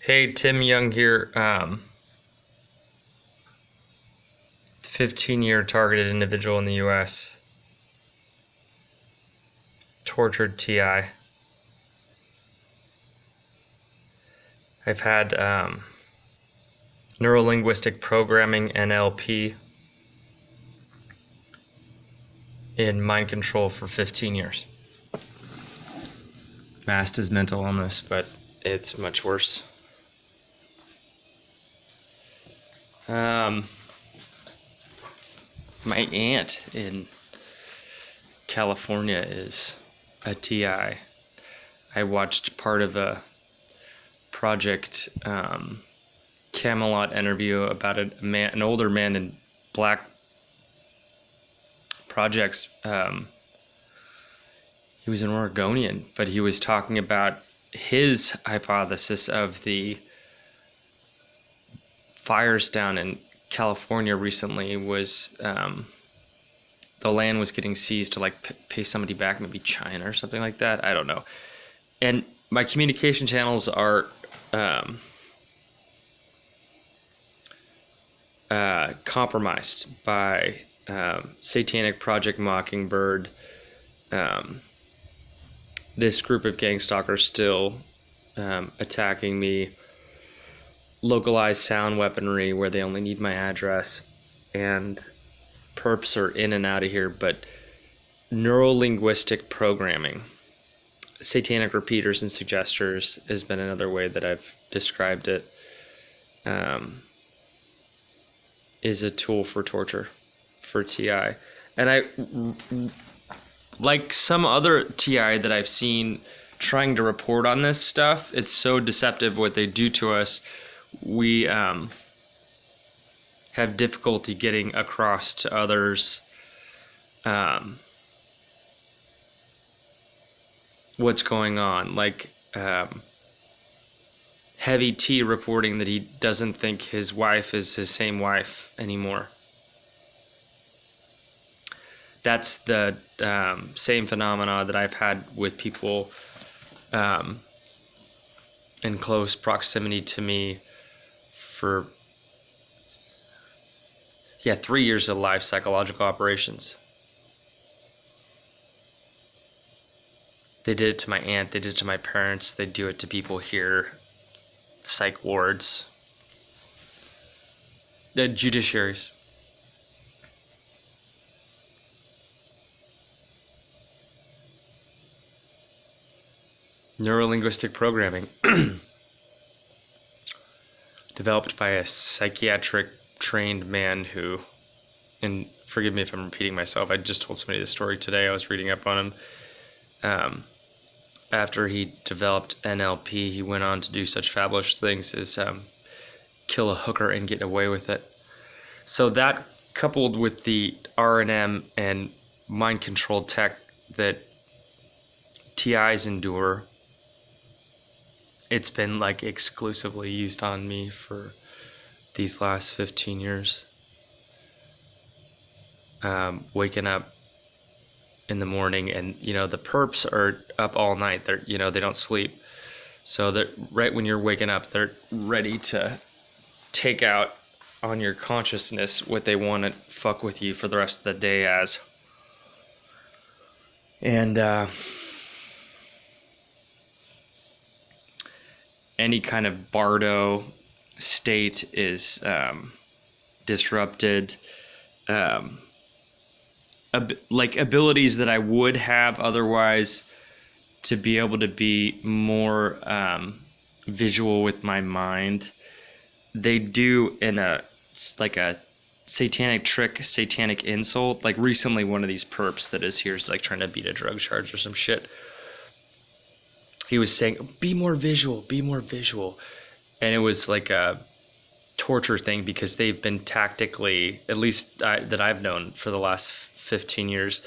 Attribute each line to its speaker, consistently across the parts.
Speaker 1: Hey, Tim Young here. 15-year targeted individual in the U.S. Tortured TI. I've had neurolinguistic programming NLP in mind control for 15 years. Masked as mental illness, but it's much worse. My aunt in California is a TI. I watched part of a Project Camelot interview about an older man in black projects. He was an Oregonian, but he was talking about his hypothesis of the fires down in California recently was the land was getting seized to pay somebody back, maybe China or something like that. I don't know. And my communication channels are compromised by Satanic Project Mockingbird. This group of gang stalkers still attacking me. Localized sound weaponry where they only need my address, and perps are in and out of here. But neurolinguistic programming, satanic repeaters and suggesters has been another way that I've described it, is a tool for torture for TI. And I, like some other TI that I've seen trying to report on this stuff, it's so deceptive what they do to us. We have difficulty getting across to others what's going on. Heavy T reporting that he doesn't think his wife is his same wife anymore. That's the same phenomena that I've had with people in close proximity to me for 3 years of live psychological operations. They did it to my aunt, they did it to my parents, they do it to people here, psych wards, the judiciaries. Neurolinguistic programming developed by a psychiatric trained man who, and forgive me if I'm repeating myself, I just told somebody this story today. I was reading up on him. After he developed NLP, he went on to do such fabulous things as kill a hooker and get away with it. So that, coupled with the R&M and mind control tech that TIs endure, it's been exclusively used on me for these last 15 years. Waking up in the morning, and the perps are up all night. They're they don't sleep, so that right when you're waking up, they're ready to take out on your consciousness what they want to fuck with you for the rest of the day as. And any kind of bardo state is disrupted. Abilities that I would have otherwise to be able to be more visual with my mind, they do in a satanic trick, satanic insult. Like recently, one of these perps that is here is trying to beat a drug charge or some shit. He was saying, be more visual, and it was like a torture thing because they've been tactically, at least that I've known for the last 15 years,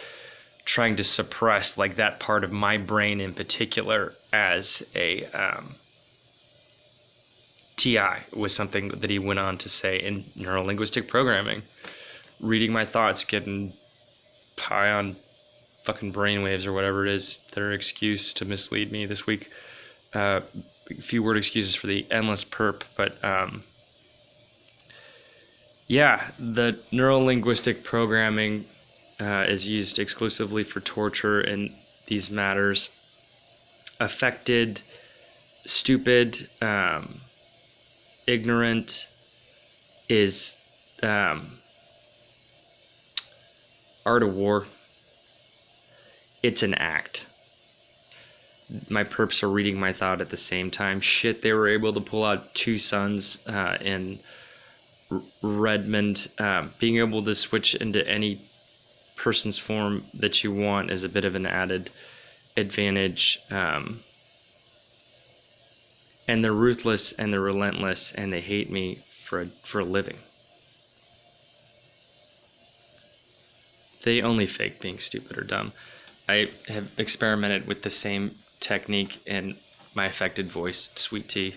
Speaker 1: trying to suppress that part of my brain in particular as a TI. Was something that he went on to say in neurolinguistic programming, reading my thoughts, getting high on fucking brainwaves or whatever it is, their excuse to mislead me this week. a few word excuses for the endless perp, but yeah, the neurolinguistic programming is used exclusively for torture in these matters. Affected, stupid, ignorant is art of war. It's an act. My perps are reading my thought at the same time. Shit, they were able to pull out 2 sons in Redmond. Being able to switch into any person's form that you want is a bit of an added advantage. And they're ruthless and they're relentless and they hate me for a living. They only fake being stupid or dumb. I have experimented with the same technique in my affected voice, Sweet Tea.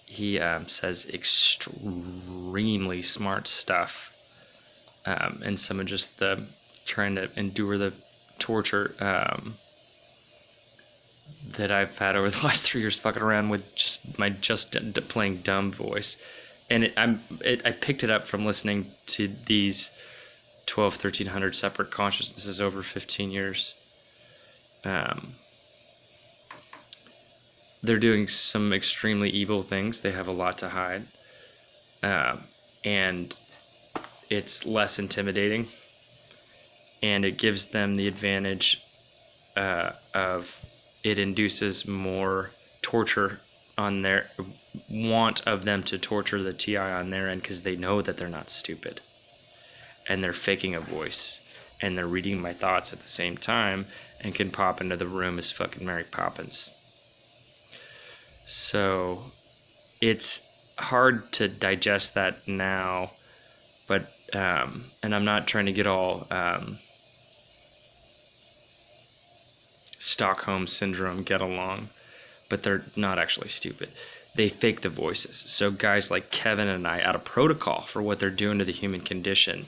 Speaker 1: He says extremely smart stuff, and some of just the trying to endure the torture that I've had over the last 3 years fucking around with just my playing dumb voice. And I picked it up from listening to these 1,300 separate consciousnesses over 15 years. They're doing some extremely evil things. They have a lot to hide. And it's less intimidating. And it gives them the advantage of it induces more torture on their want of them to torture the TI on their end because they know that they're not stupid. And they're faking a voice. And they're reading my thoughts at the same time and can pop into the room as fucking Mary Poppins. So it's hard to digest that now, but and I'm not trying to get all Stockholm syndrome, get along, but they're not actually stupid. They fake the voices. So guys like Kevin and I, out of protocol for what they're doing to the human condition,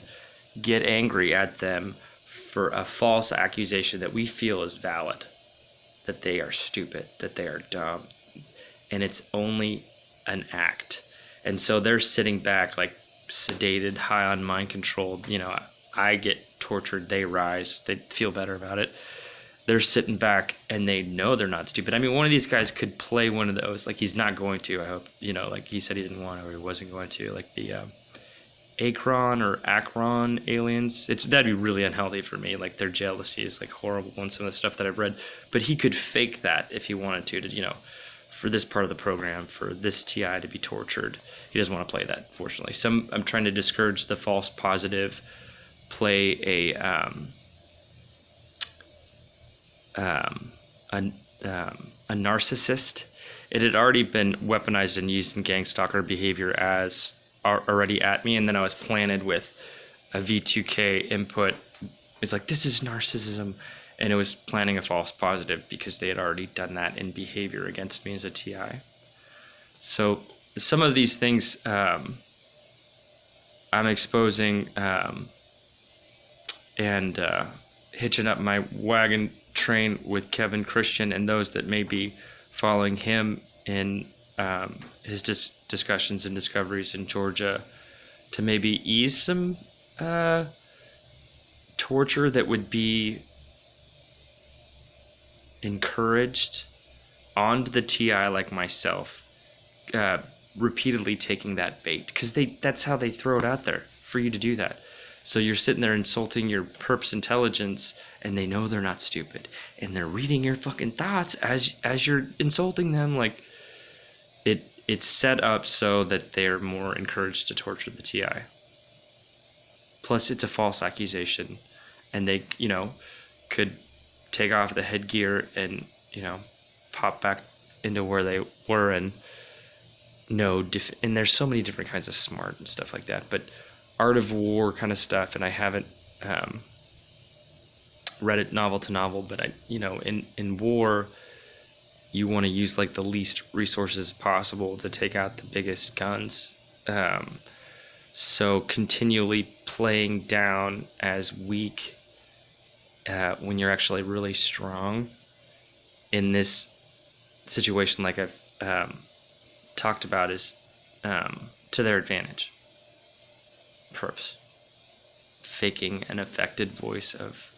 Speaker 1: get angry at them for a false accusation that we feel is valid, that they are stupid, that they are dumb. And it's only an act. And so they're sitting back like sedated, high on mind control. You know, I get tortured, they rise, they feel better about it. They're sitting back and they know they're not stupid. I mean, one of these guys could play one of those, like he's not going to, I hope, you know, like he said he didn't want to or he wasn't going to, like the Akron or Akron aliens. That'd be really unhealthy for me. Like their jealousy is like horrible and some of the stuff that I've read. But he could fake that if he wanted to, you know, for this part of the program, for this TI to be tortured. He doesn't want to play that, fortunately. I'm trying to discourage the false positive, play a narcissist. It had already been weaponized and used in gang stalker behavior as already at me, and then I was planted with a V2K input. It's like, this is narcissism. And it was planning a false positive because they had already done that in behavior against me as a TI. So some of these things I'm exposing and hitching up my wagon train with Kevin Christian and those that may be following him in his discussions and discoveries in Georgia to maybe ease some torture that would be encouraged onto the TI like myself, repeatedly taking that bait, because that's how they throw it out there for you to do that. So you're sitting there insulting your perp's intelligence, and they know they're not stupid, and they're reading your fucking thoughts as you're insulting them. Like it's set up so that they're more encouraged to torture the TI. Plus, it's a false accusation, and they, you know, could take off the headgear and, you know, pop back into where they were and and there's so many different kinds of smart and stuff like that, but art of war kind of stuff, and I haven't read it novel to novel, but I, you know, in war, you want to use like the least resources possible to take out the biggest guns. So continually playing down as weak when you're actually really strong in this situation, like I've talked about, is to their advantage. Perps faking an affected voice of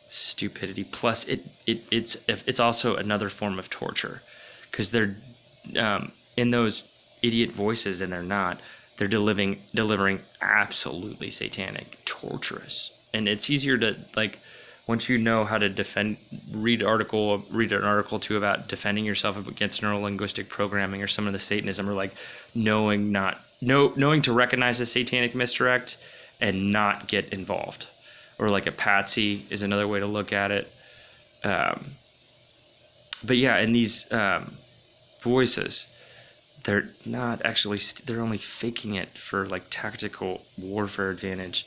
Speaker 1: stupidity. Plus, it's also another form of torture, because they're in those idiot voices, and they're delivering absolutely satanic, torturous, and it's easier to, like, once you know how to read an article too about defending yourself against neurolinguistic programming or some of the Satanism, or like knowing to recognize a satanic misdirect and not get involved, or like a patsy is another way to look at it. But yeah, in these voices, they're not actually, they're only faking it for like tactical warfare advantage.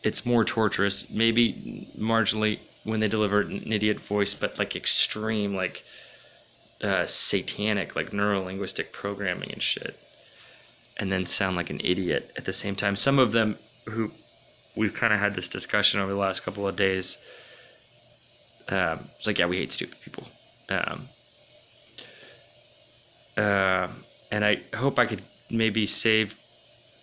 Speaker 1: It's more torturous, maybe marginally when they deliver an idiot voice, but like extreme, like satanic, like neurolinguistic programming and shit, and then sound like an idiot at the same time. Some of them, who we've kind of had this discussion over the last couple of days, it's like, yeah, we hate stupid people. And I hope I could maybe save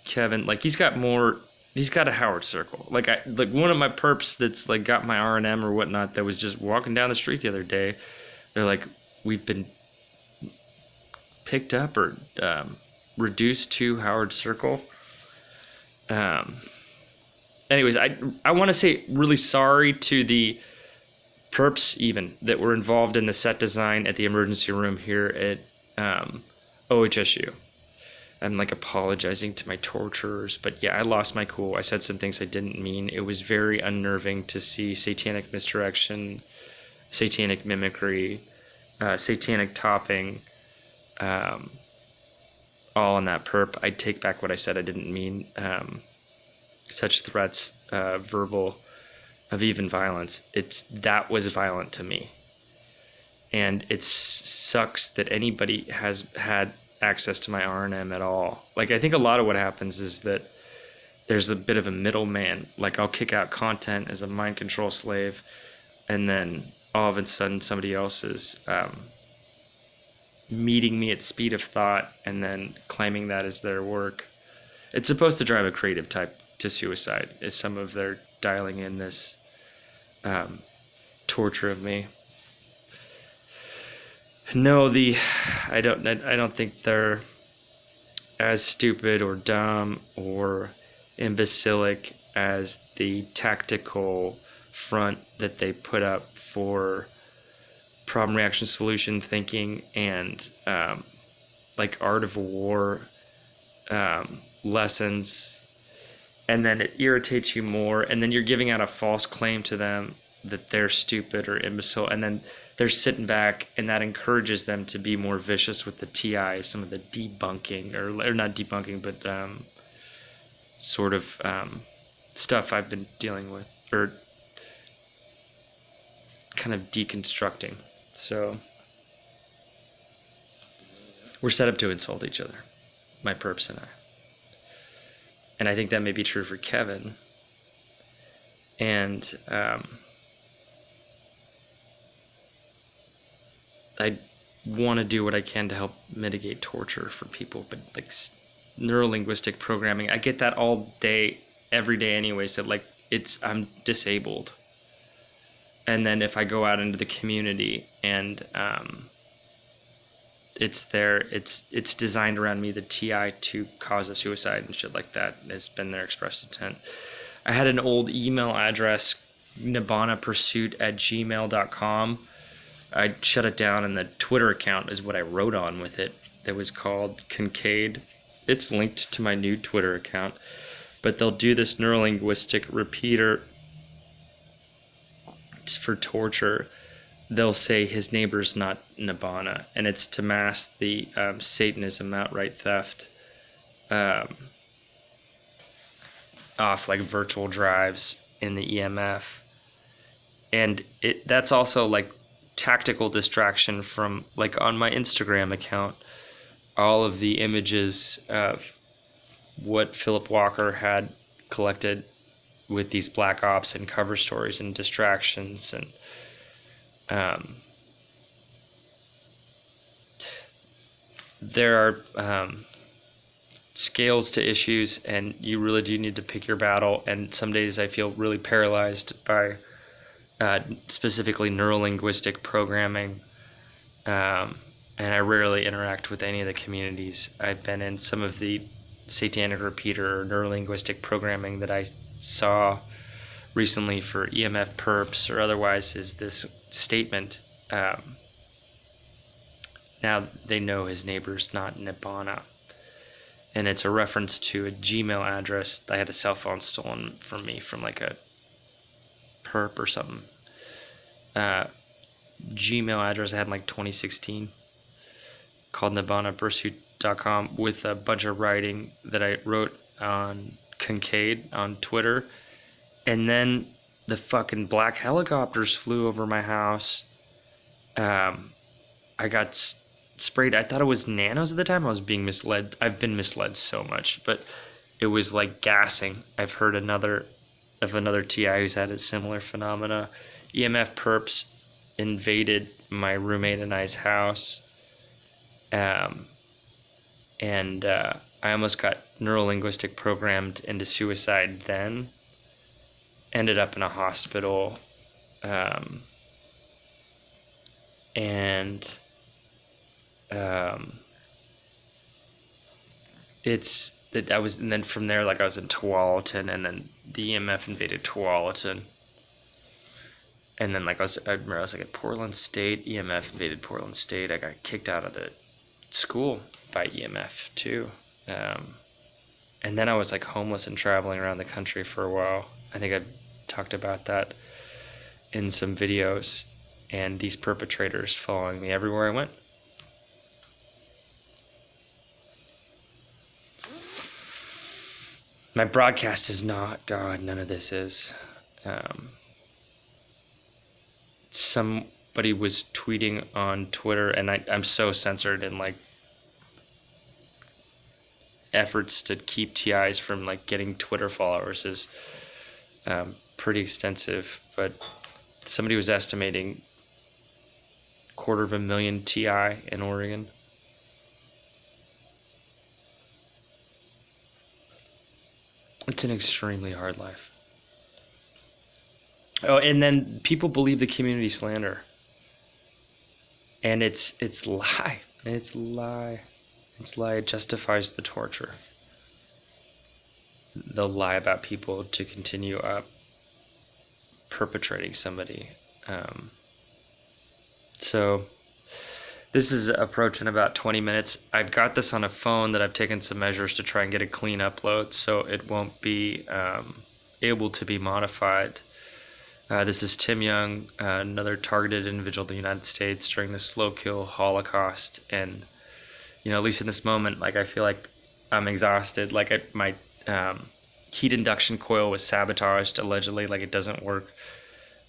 Speaker 1: Kevin. Like, he's got a Howard circle. Like one of my perps that's like got my R&M or whatnot, that was just walking down the street the other day. They're like, we've been picked up or reduced to Howard circle. Anyways, I want to say really sorry to the perps even that were involved in the set design at the emergency room here at OHSU. I'm like apologizing to my torturers, but yeah, I lost my cool. I said some things I didn't mean. It was very unnerving to see satanic misdirection, satanic mimicry, satanic topping, all in that perp. I take back what I said. I didn't mean such threats, verbal, of even violence. That was violent to me. And it sucks that anybody has had access to my R&M at all. Like, I think a lot of what happens is that there's a bit of a middleman. Like, I'll kick out content as a mind control slave, and then all of a sudden somebody else is meeting me at speed of thought and then claiming that as their work. It's supposed to drive a creative type to suicide, is some of their dialing in this torture of me. No, I don't think they're as stupid or dumb or imbecilic as the tactical front that they put up for problem, reaction, solution thinking and like art of war lessons. And then it irritates you more, and then you're giving out a false claim to them that they're stupid or imbecile, and then they're sitting back, and that encourages them to be more vicious with the TI, some of the debunking, or not debunking, but sort of stuff I've been dealing with, or kind of deconstructing. So we're set up to insult each other, my perps and I. And I think that may be true for Kevin. And I want to do what I can to help mitigate torture for people, but like neurolinguistic programming, I get that all day, every day anyway. So like I'm disabled. And then if I go out into the community and it's designed around me, the TI, to cause a suicide and shit like that has been their expressed intent. I had an old email address, nibanapursuit@gmail.com. I shut it down, and the Twitter account is what I wrote on with it. That was called Kincaid. It's linked to my new Twitter account. But they'll do this neurolinguistic repeater for torture. They'll say his neighbor's not Nibbana, and it's to mask the Satanism outright theft off like virtual drives in the EMF. And that's also like tactical distraction from, like, on my Instagram account, all of the images of what Philip Walker had collected with these black ops and cover stories and distractions, and there are scales to issues, and you really do need to pick your battle. And some days I feel really paralyzed by specifically neurolinguistic programming, and I rarely interact with any of the communities. I've been in some of the satanic repeater or neurolinguistic programming that I saw recently for EMF perps or otherwise is this statement. Now they know his neighbor's not Nibbana. And it's a reference to a Gmail address. I had a cell phone stolen from me from like a perp or something. Gmail address I had in like 2016 called nibbanabursuit.com with a bunch of writing that I wrote on Kincaid on Twitter. And then the fucking black helicopters flew over my house. I got sprayed. I thought it was nanos at the time. I was being misled. I've been misled so much, but it was like gassing. I've heard another TI who's had a similar phenomena. EMF perps invaded my roommate and I's house, and I almost got neurolinguistic programmed into suicide then. Ended up in a hospital, and it's that I was, and then from there, like I was in Tualatin, and then the EMF invaded Tualatin, and then like I remember I was like at Portland State, EMF invaded Portland State. I got kicked out of the school by EMF too, and then I was like homeless and traveling around the country for a while. I think I talked about that in some videos, and these perpetrators following me everywhere I went. My broadcast is not God. None of this is. Somebody was tweeting on Twitter, and I'm so censored in like efforts to keep TIs from like getting Twitter followers is pretty extensive. But somebody was estimating 250,000 TI in Oregon. It's an extremely hard life. Oh, and then people believe the community slander. And it's lie. It's lie. It's lie. It justifies the torture. They'll lie about people to continue perpetrating somebody. So this is approaching about 20 minutes. I've got this on a phone that I've taken some measures to try and get a clean upload, so it won't be able to be modified. This is Tim Young, another targeted individual in the United States during the slow kill Holocaust. And, you know, at least in this moment, like I feel like I'm exhausted. Like my heat induction coil was sabotaged, allegedly. Like it doesn't work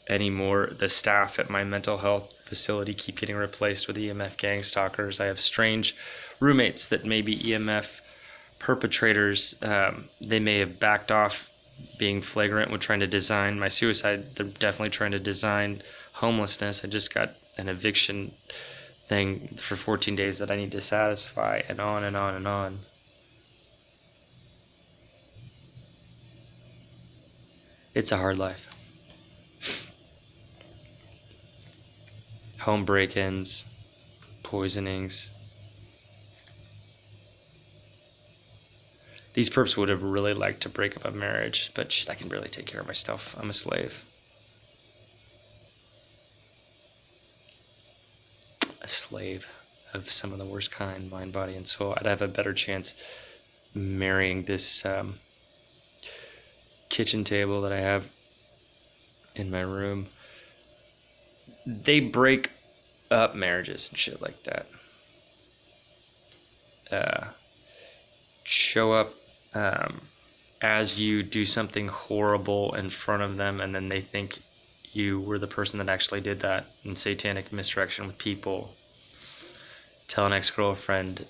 Speaker 1: anymore. The staff at my mental health facility keep getting replaced with EMF gang stalkers. I have strange roommates that may be EMF perpetrators. They may have backed off being flagrant when trying to design my suicide. They're definitely trying to design homelessness. I just got an eviction thing for 14 days that I need to satisfy, and on and on and on. It's a hard life. Home break-ins, poisonings. These perps would have really liked to break up a marriage, but shit, I can barely take care of myself. I'm a slave. A slave of some of the worst kind, mind, body, and soul. I'd have a better chance marrying this kitchen table that I have in my room. They break up marriages and shit like that. Show up as you do something horrible in front of them, and then they think you were the person that actually did that, in satanic misdirection with people. Tell an ex-girlfriend,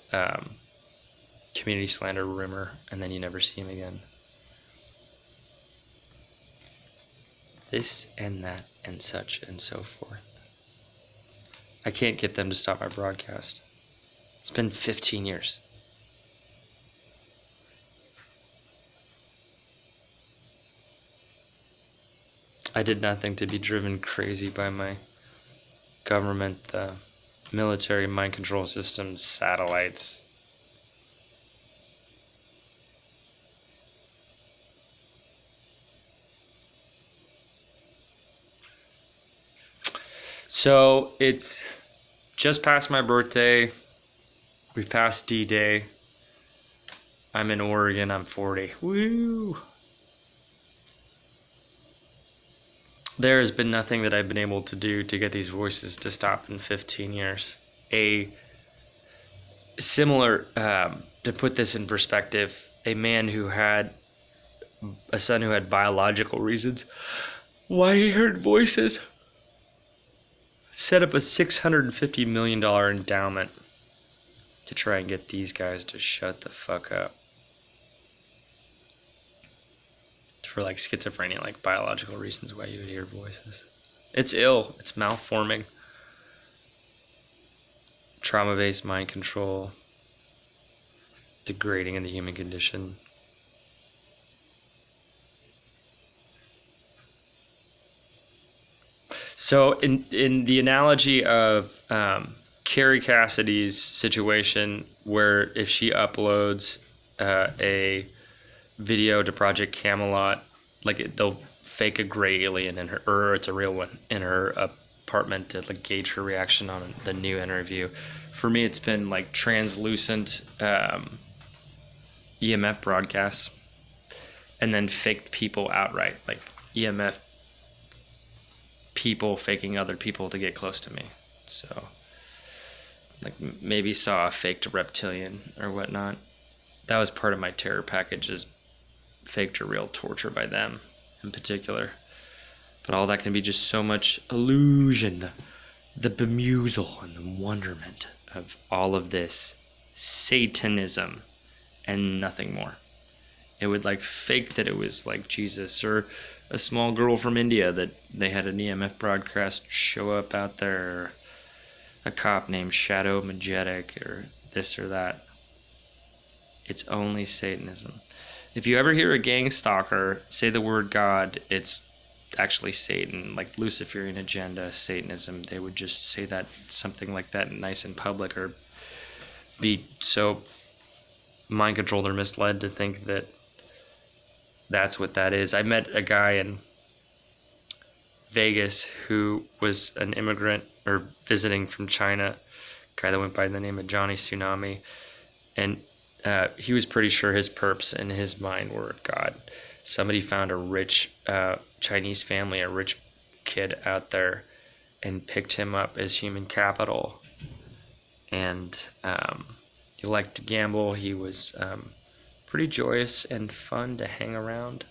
Speaker 1: community slander rumor, and then you never see him again. This and that and such and so forth. I can't get them to stop my broadcast. It's been 15 years. I did nothing to be driven crazy by my government, the military, mind control systems, satellites. So it's just past my birthday. We've passed D-Day. I'm in Oregon. I'm 40. Woo! There has been nothing that I've been able to do to get these voices to stop in 15 years. A similar, to put this in perspective, a man who had a son who had biological reasons why he heard voices set up a $650 million endowment to try and get these guys to shut the fuck up. For like schizophrenia, like biological reasons why you would hear voices. It's ill. It's malforming. Trauma-based mind control. Degrading in the human condition. So in the analogy of Carrie Cassidy's situation, where if she uploads a video to Project Camelot, like they'll fake a gray alien in her, or it's a real one, in her apartment to like gauge her reaction on the new interview. For me, it's been like translucent EMF broadcasts, and then faked people outright, like EMF people faking other people to get close to me. So like maybe saw a faked reptilian or whatnot. That was part of my terror package, is faked or real torture by them in particular. But all that can be just so much illusion, the bemusel and the wonderment of all of this Satanism and nothing more. It would like fake that it was like Jesus or a small girl from India that they had an EMF broadcast show up out there, or a cop named Shadow Majetic, or this or that. It's only Satanism. If you ever hear a gang stalker say the word God, it's actually Satan, like Luciferian agenda, Satanism. They would just say that, something like that, nice in public, or be so mind controlled or misled to think that that's what that is. I met a guy in Vegas who was an immigrant or visiting from China, a guy that went by the name of Johnny Tsunami, and he was pretty sure his perps in his mind were God. Somebody found a rich Chinese family, a rich kid out there, and picked him up as human capital. And he liked to gamble. He was pretty joyous and fun to hang around.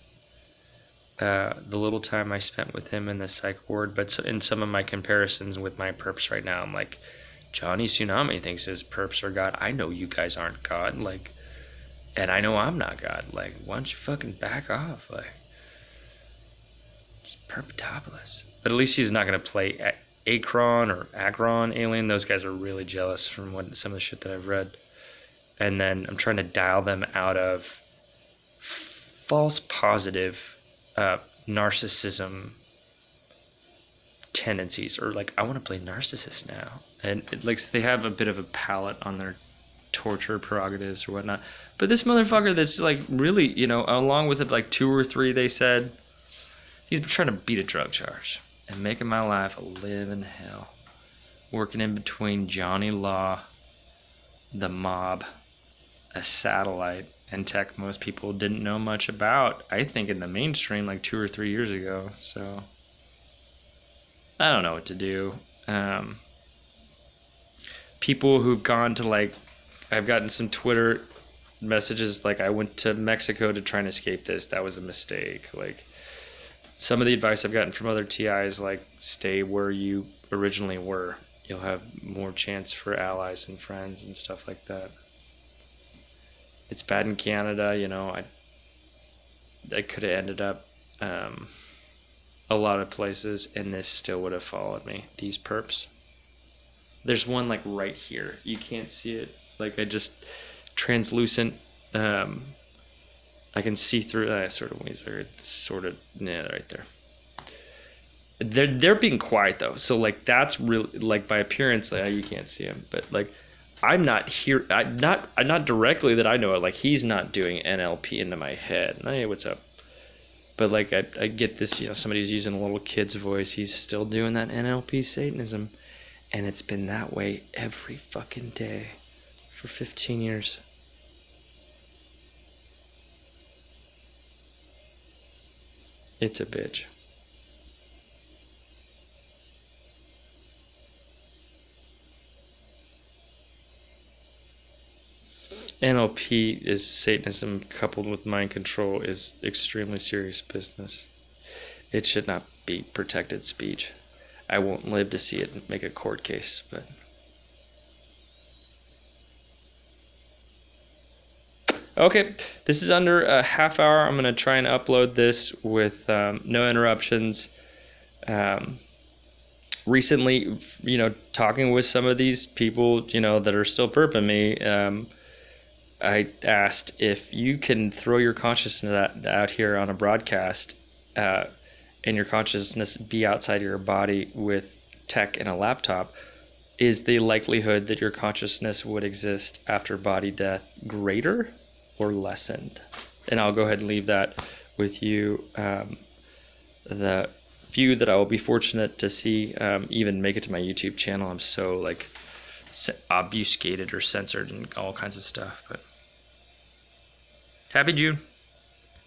Speaker 1: The little time I spent with him in the psych ward, but in some of my comparisons with my perps right now, I'm like, Johnny Tsunami thinks his perps are God. I know you guys aren't God, like, and I know I'm not God. Like, why don't you fucking back off? Like, just Perpetopolis. But at least he's not gonna play Akron or Akron Alien. Those guys are really jealous from some of the shit that I've read. And then I'm trying to dial them out of false positive narcissism tendencies, or like, I want to play narcissist now, and it, like, they have a bit of a palate on their torture prerogatives or whatnot. But this motherfucker that's like really, you know, along with it, like 2 or 3, they said, he's trying to beat a drug charge and making my life a living hell, working in between Johnny Law, the mob, a satellite, and tech most people didn't know much about, I think, in the mainstream like 2 or 3 years ago. So I don't know what to do. People who've gone to, like, I've gotten some Twitter messages like, I went to Mexico to try and escape this. That was a mistake. Like, some of the advice I've gotten from other TIs, like, stay where you originally were. You'll have more chance for allies and friends and stuff like that. It's bad in Canada, you know. I could have ended up a lot of places, and this still would have followed me. These perps. There's one like right here. You can't see it Like I just translucent. I can see through that sort of ways. Sort of, yeah, right there. They're being quiet though, so like that's really like by appearance, like, you can't see him, but like I'm not here. I'm not directly that I know of. Like he's not doing NLP into my head. Hey, what's up? But like I get this, somebody's using a little kid's voice. He's still doing that NLP Satanism, and it's been that way every fucking day for 15 years. It's a bitch. NLP is Satanism coupled with mind control is extremely serious business. It should not be protected speech. I won't live to see it make a court case, but okay, this is under a half hour. I'm gonna try and upload this with no interruptions. Recently, talking with some of these people, that are still perping me, I asked if you can throw your consciousness out here on a broadcast, and your consciousness be outside your body with tech and a laptop, is the likelihood that your consciousness would exist after body death greater or lessened? And I'll go ahead and leave that with you. The few that I will be fortunate to see even make it to my YouTube channel. I'm so obfuscated or censored and all kinds of stuff. But happy June.